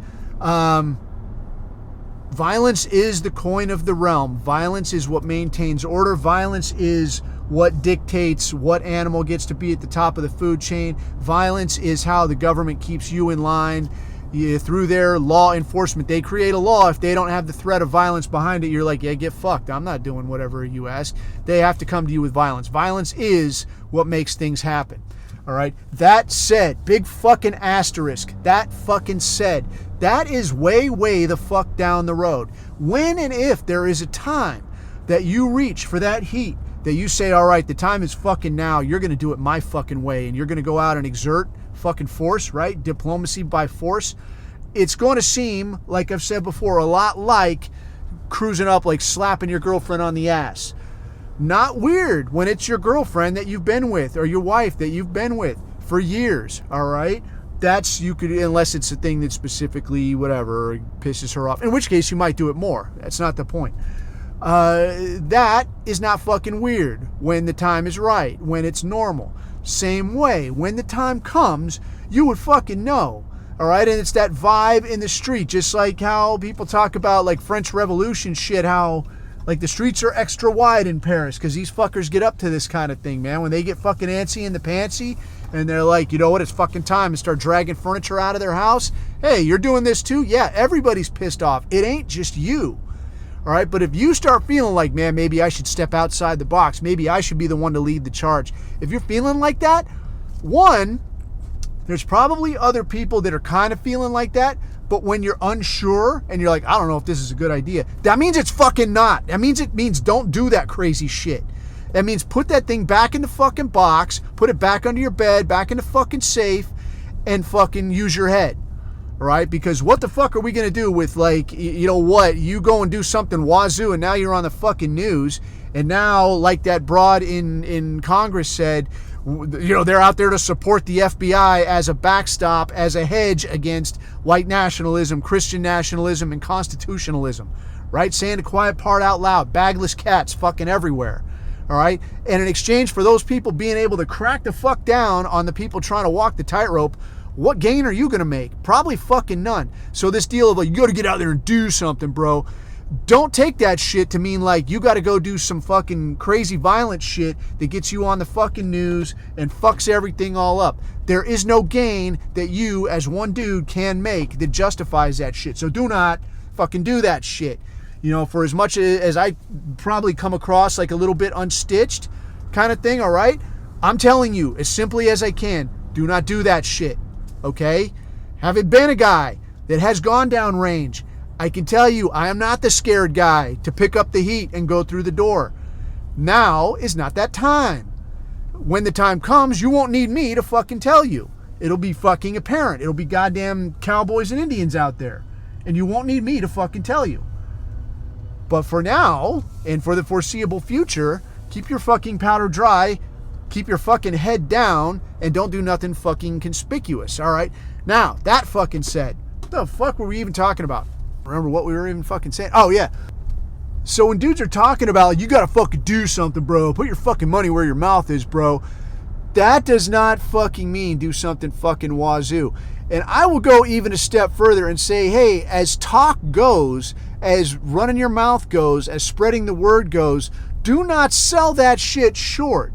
violence is the coin of the realm. Violence is what maintains order. Violence is what dictates what animal gets to be at the top of the food chain. Violence is how the government keeps you in line. Through their law enforcement. They create a law. If they don't have the threat of violence behind it, you're like, yeah, get fucked. I'm not doing whatever you ask. They have to come to you with violence. Violence is what makes things happen. All right. That said, big fucking asterisk. That fucking said, that is way, way the fuck down the road. When and if there is a time that you reach for that heat, that you say, all right, the time is fucking now. You're going to do it my fucking way. And you're going to go out and exert fucking force, right? Diplomacy by force. It's going to seem, like I've said before, a lot like cruising up, like slapping your girlfriend on the ass. Not weird when it's your girlfriend that you've been with or your wife that you've been with for years, all right? That's, you could, unless it's a thing that specifically, whatever, pisses her off, in which case you might do it more. That's not the point. That is not fucking weird when the time is right, when it's normal. Same way, when the time comes, you would fucking know. All right, and it's that vibe in the street, just like how people talk about like French Revolution shit, how like the streets are extra wide in Paris because these fuckers get up to this kind of thing, man. When they get fucking antsy in the pantsy and they're like, you know what, it's fucking time, and start dragging furniture out of their house. Hey, you're doing this too? Yeah, everybody's pissed off. It ain't just you. All right, but if you start feeling like, man, maybe I should step outside the box, maybe I should be the one to lead the charge. If you're feeling like that, one, there's probably other people that are kind of feeling like that, but when you're unsure and you're like, I don't know if this is a good idea, that means it's fucking not. That means don't do that crazy shit. That means put that thing back in the fucking box, put it back under your bed, back in the fucking safe, and fucking use your head. Right? Because what the fuck are we going to do with, like, you know what? You go and do something wazoo and now you're on the fucking news. And now, like that broad in Congress said, they're out there to support the FBI as a backstop, as a hedge against white nationalism, Christian nationalism, and constitutionalism. Right? Saying the quiet part out loud. Bagless cats fucking everywhere. All right? And in exchange for those people being able to crack the fuck down on the people trying to walk the tightrope, what gain are you going to make? Probably fucking none. So this deal of like, you got to get out there and do something, bro. Don't take that shit to mean like you got to go do some fucking crazy violent shit that gets you on the fucking news and fucks everything all up. There is no gain that you as one dude can make that justifies that shit. So do not fucking do that shit. For as much as I probably come across like a little bit unstitched kind of thing, all right? I'm telling you as simply as I can, do not do that shit. Okay? Having been a guy that has gone down range, I can tell you I am not the scared guy to pick up the heat and go through the door. Now is not that time. When the time comes, you won't need me to fucking tell you. It'll be fucking apparent. It'll be goddamn cowboys and Indians out there. And you won't need me to fucking tell you. But for now, and for the foreseeable future, keep your fucking powder dry, keep your fucking head down, and don't do nothing fucking conspicuous, all right? Now, that fucking said, what the fuck were we even talking about? Remember what we were even fucking saying? Oh, yeah. So when dudes are talking about, like, you gotta fucking do something, bro, put your fucking money where your mouth is, bro, that does not fucking mean do something fucking wazoo. And I will go even a step further and say, hey, as talk goes, as running your mouth goes, as spreading the word goes, do not sell that shit short.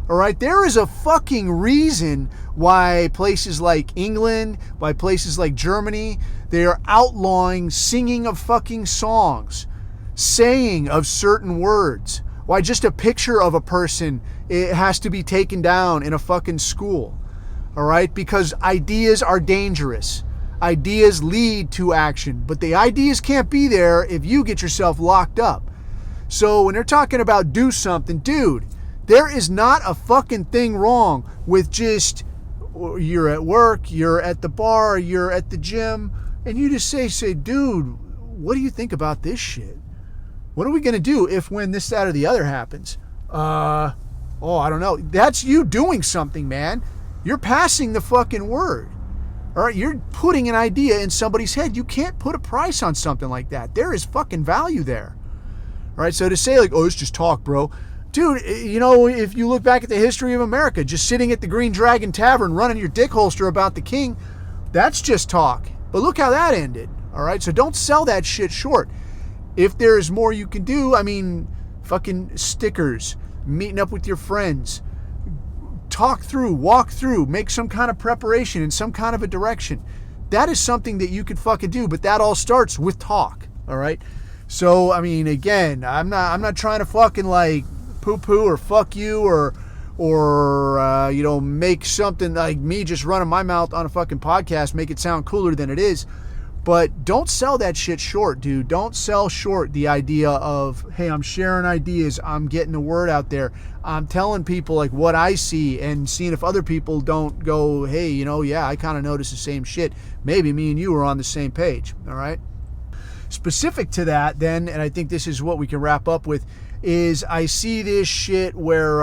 All right, there is a fucking reason why places like England, why places like Germany, they are outlawing singing of fucking songs, saying of certain words. Why just a picture of a person, it has to be taken down in a fucking school. All right, because ideas are dangerous. Ideas lead to action, but the ideas can't be there if you get yourself locked up. So when they're talking about do something, dude, there is not a fucking thing wrong with just, you're at work, you're at the bar, you're at the gym, and you just say, dude, what do you think about this shit? What are we going to do if, when, this, that, or the other happens? I don't know. That's you doing something, man. You're passing the fucking word. All right, you're putting an idea in somebody's head. You can't put a price on something like that. There is fucking value there. All right, so to say like, oh, it's just talk, bro. Dude, you know, if you look back at the history of America, just sitting at the Green Dragon Tavern running your dick holster about the king, that's just talk. But look how that ended. All right, so don't sell that shit short. If there is more you can do, I mean, fucking stickers, meeting up with your friends, talk through, walk through, make some kind of preparation in some kind of a direction. That is something that you could fucking do, but that all starts with talk, all right? So, I mean, again, I'm not trying to fucking like poo-poo or fuck you or you know, make something like me just running my mouth on a fucking podcast, make it sound cooler than it is. But don't sell that shit short, dude. Don't sell short the idea of, hey, I'm sharing ideas. I'm getting the word out there. I'm telling people like what I see and seeing if other people don't go, hey, you know, yeah, I kind of notice the same shit. Maybe me and you are on the same page, all right? Specific to that then, and I think this is what we can wrap up with, is I see this shit where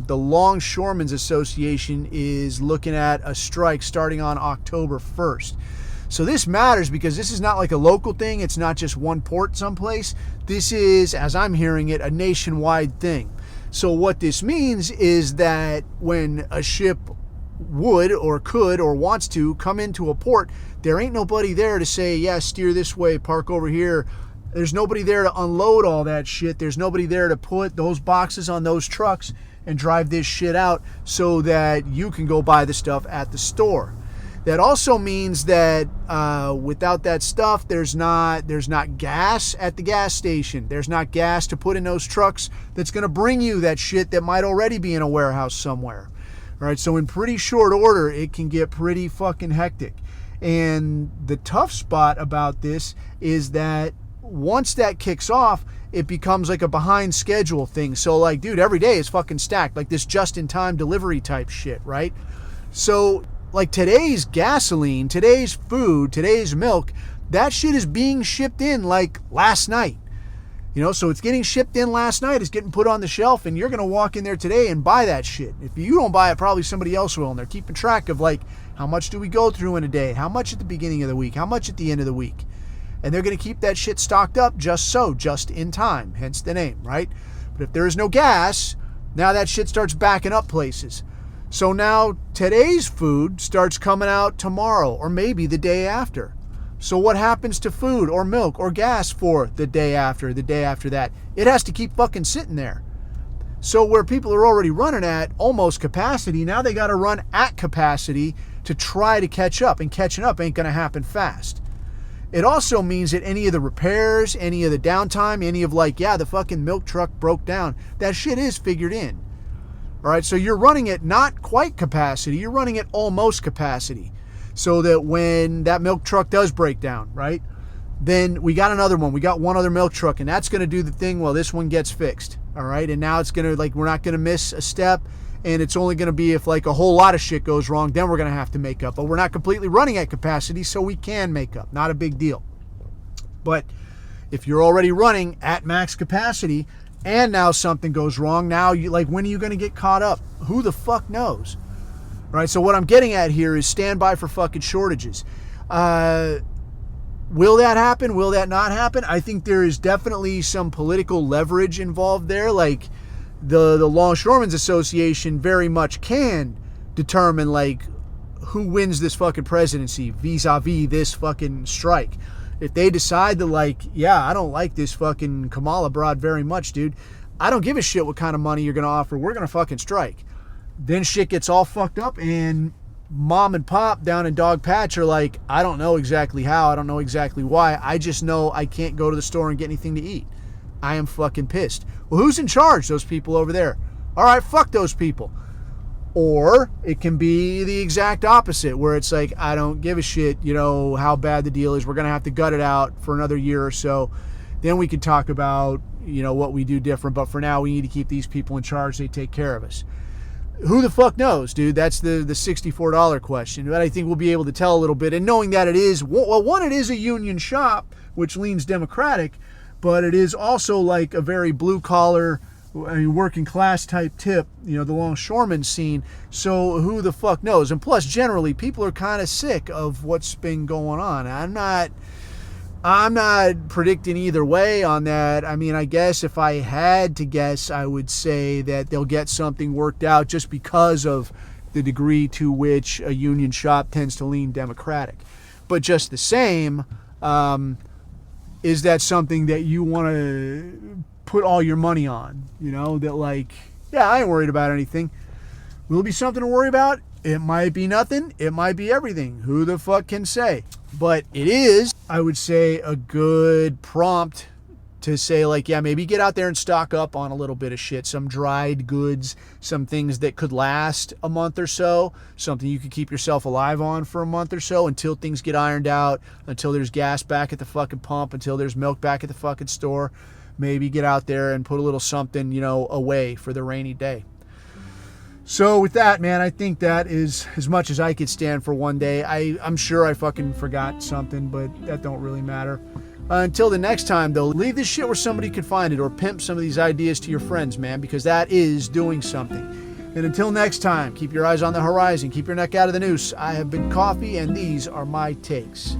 the Longshoremen's Association is looking at a strike starting on October 1st. So this matters because this is not like a local thing. It's not just one port someplace. This is, as I'm hearing it, a nationwide thing. So what this means is that when a ship would or could or wants to come into a port, there ain't nobody there to say, yeah, steer this way, park over here. There's nobody there to unload all that shit. There's nobody there to put those boxes on those trucks and drive this shit out so that you can go buy the stuff at the store. That also means that without that stuff, there's not gas at the gas station. There's not gas to put in those trucks that's going to bring you that shit that might already be in a warehouse somewhere. All right, so in pretty short order, it can get pretty fucking hectic. And the tough spot about this is that once that kicks off, it becomes like a behind schedule thing. So like, dude, every day is fucking stacked, like this just-in-time delivery type shit, right? So like today's gasoline, today's food, today's milk, that shit is being shipped in like last night. You know, so it's getting shipped in last night, it's getting put on the shelf, and you're going to walk in there today and buy that shit. If you don't buy it, probably somebody else will, and they're keeping track of like, how much do we go through in a day? How much at the beginning of the week? How much at the end of the week? And they're going to keep that shit stocked up just in time, hence the name, right? But if there is no gas, now that shit starts backing up places. So now today's food starts coming out tomorrow or maybe the day after. So what happens to food or milk or gas for the day after that? It has to keep fucking sitting there. So where people are already running at almost capacity, now they got to run at capacity to try to catch up, and catching up ain't going to happen fast. It also means that any of the repairs, any of the downtime, any of like, yeah, the fucking milk truck broke down, that shit is figured in. All right, so you're running at not quite capacity, you're running at almost capacity. So that when that milk truck does break down, right, then we got another one. We got one other milk truck, and that's going to do the thing while this one gets fixed. All right, and now it's going to, like, we're not going to miss a step, and it's only going to be if, like, a whole lot of shit goes wrong, then we're going to have to make up. But we're not completely running at capacity, so we can make up. Not a big deal. But if you're already running at max capacity, and now something goes wrong, now, you like, when are you going to get caught up? Who the fuck knows? Right, so what I'm getting at here is stand by for fucking shortages. Will that happen? Will that not happen? I think there is definitely some political leverage involved there. Like the Longshoremen's Association very much can determine like who wins this fucking presidency vis-a-vis this fucking strike. If they decide to like, yeah, I don't like this fucking Kamala broad very much, dude. I don't give a shit what kind of money you're going to offer. We're going to fucking strike. Then shit gets all fucked up, and mom and pop down in Dog Patch are like, I don't know exactly how, I don't know exactly why, I just know I can't go to the store and get anything to eat. I am fucking pissed. Well, who's in charge? Those people over there. All right, fuck those people. Or it can be the exact opposite, where it's like, I don't give a shit, you know, how bad the deal is. We're going to have to gut it out for another year or so. Then we can talk about, you know, what we do different. But for now, we need to keep these people in charge. They take care of us. Who the fuck knows, dude? That's the $64 question. But I think we'll be able to tell a little bit. And knowing that it is, well, one, it is a union shop, which leans Democratic, but it is also like a very blue-collar, working class type tip, the longshoreman scene. So who the fuck knows? And plus, generally, people are kind of sick of what's been going on. I'm not predicting either way on that. I mean, I guess if I had to guess, I would say that they'll get something worked out just because of the degree to which a union shop tends to lean Democratic. But just the same, is that something that you want to put all your money on? That I ain't worried about anything. Will it be something to worry about? It might be nothing. It might be everything. Who the fuck can say? But it is, I would say, a good prompt to say, maybe get out there and stock up on a little bit of shit. Some dried goods, some things that could last a month or so, something you could keep yourself alive on for a month or so until things get ironed out, until there's gas back at the fucking pump, until there's milk back at the fucking store. Maybe get out there and put a little something, away for the rainy day. So with that, man, I think that is as much as I could stand for one day. I'm sure I fucking forgot something, but that don't really matter. Until the next time, though, leave this shit where somebody could find it, or pimp some of these ideas to your friends, man, because that is doing something. And until next time, keep your eyes on the horizon, keep your neck out of the noose. I have been Coffee, and these are my takes.